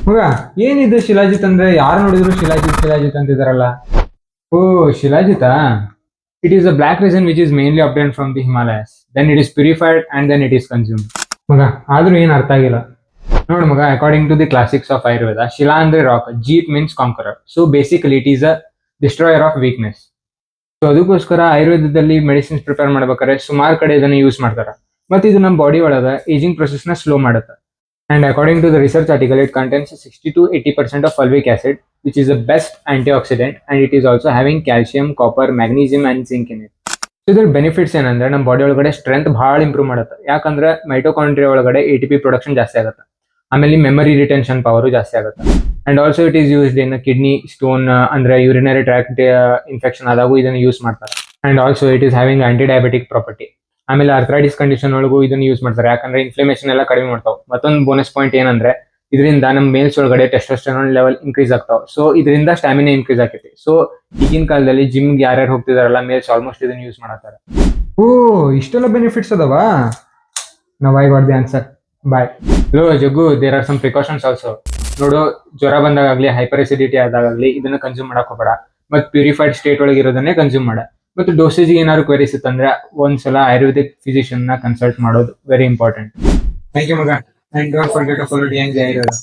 ಮಗ, ಏನಿದು ಶಿಲಾಜಿತ್ ಅಂದ್ರೆ? ಯಾರು ನೋಡಿದ್ರು ಶಿಲಾಜಿತ್ ಶಿಲಾಜಿತ್ ಅಂತಿದಾರಲ್ಲ. ಓ, ಶಿಲಾಜಿತಾ? It is a black resin which is mainly obtained from the Himalayas. Then it is purified and then it is consumed. ಮಗ, ಆದ್ರೂ ಏನ್ ಅರ್ಥ ಆಗಿಲ್ಲ. ನೋಡು ಮಗ, according to the classics of Ayurveda, ಶಿಲಾ ಅಂದ್ರೆ ರಾಕ್, ಜೀತ್ means conqueror. So basically it is a destroyer of weakness. So ಅದಕ್ಕೋಸ್ಕರ ಆಯುರ್ವೇದದಲ್ಲಿ ಮೆಡಿಸಿನ್ಸ್ ಪ್ರಿಪೇರ್ ಮಾಡ್ಬೇಕಾದ್ರೆ ಸುಮಾರು ಕಡೆ ಇದನ್ನ ಯೂಸ್ ಮಾಡ್ತಾರೆ. ಮತ್ತೆ ಇದು ನಮ್ಮ ಬಾಡಿ ಒಳಗ ಏಜಿಂಗ್ ಪ್ರೊಸೆಸ್ ನ ಸ್ಲೋ ಮಾಡುತ್ತೆ. And according to the research article, it contains 60 to 80% of fulvic acid, which is the best antioxidant, and it is also having calcium, copper, magnesium, and zinc in it. So ಇದ್ರ benefits ಏನಂದ್ರೆ ನಮ್ಮ body ಒಳಗಡೆ strength ಬಹಳ improve ಮಾಡುತ್ತೆ. ಯಾಕಂದ್ರೆ mitochondria ಒಳಗಡೆ ATP production ಜಾಸ್ತಿ ಆಗುತ್ತೆ. ಆಮೇಲೆ ಮೆಮರಿ ರಿಟೆನ್ಷನ್ ಪವರು ಜಾಸ್ತಿ ಆಗುತ್ತೆ. And also it is used in kidney stone, ಅಂದ್ರೆ ಯೂರಿನರಿ ಟ್ರ್ಯಾಕ್ಟ್ ಇನ್ಫೆಕ್ಷನ್ ಆದಾಗೂ ಇದನ್ನು ಯೂಸ್ ಮಾಡ್ತಾರೆ. And also it is having anti diabetic property. ಆಮೇಲೆ ಅರ್ಥ್ರೈಟಿಸ್ ಕಂಡೀಷನ್ ಒಳಗೂ ಇದನ್ನ ಯೂಸ್ ಮಾಡ್ತಾರೆ, ಯಾಕಂದ್ರೆ ಇನ್ಫ್ಲಮೇಷನ್ ಎಲ್ಲ ಕಡಿಮೆ ಮಾಡ್ತಾವೆ. ಮತ್ತೊಂದು ಬೋನಸ್ ಪಾಯಿಂಟ್ ಏನಂದ್ರೆ ಇದರಿಂದ ನಮ್ಮ ಮೇಲ್ಸ್ ಒಳಗಡೆ ಟೆಸ್ಟೋಸ್ಟೆರಾನ್ ಲೆವೆಲ್ ಇನ್ಕ್ರೀಸ್ ಆಗ್ತಾವ. ಸೊ ಇದರಿಂದ ಸ್ಟಾಮಿನಾ ಇನ್ಕ್ರೀಸ್ ಆಕೈತಿ. ಸೊ ಈಗಿನ ಕಾಲದಲ್ಲಿ ಜಿಮ್ಗೆ ಯಾರ್ಯಾರು ಹೋಗ್ತಿದಾರಲ್ಲ, ಮೇಲ್ಸ್ ಆಲ್ಮೋಸ್ಟ್ ಇದನ್ನ ಯೂಸ್ ಮಾಡತ್ತಾರೆ. ಓ, ಇಷ್ಟೆಲ್ಲ ಬೆನಿಫಿಟ್ಸ್ ಅದಾವ. ನಾವು I got the answer. Bye. ಲೋ Jaggu, there are some precautions also. ನೋಡು, ಜ್ವರ ಬಂದಾಗಲಿ ಹೈಪರ್ ಎಸಿಡಿಟಿ ಆದಾಗಲಿ ಇದನ್ನ ಕನ್ಸ್ಯೂಮ್ ಮಾಡಕ್ ಹೋಗಬೇಡ. ಮತ್ತು ಪ್ಯೂರಿಫೈಡ್ ಸ್ಟೇಟ್ ಒಳಗೆ ಇರೋದನ್ನೇ ಕನ್ಸ್ಯೂಮ್ ಮಾಡ. ಮತ್ತು ಡೋಸೇಜ್ ಏನಾದ್ರು ಕ್ವೆರೀಸ್ ಇತ್ತಂದ್ರೆ ಒಂದ್ಸಲ ಆಯುರ್ವೇದಿಕ್ ಫಿಸಿಷಿಯನ್ ನ ಕನ್ಸಲ್ಟ್ ಮಾಡೋದು ವೆರಿ ಇಂಪಾರ್ಟೆಂಟ್. ಥ್ಯಾಂಕ್ ಯು ಮಗ. And don't forget to follow D N J Ayurveda.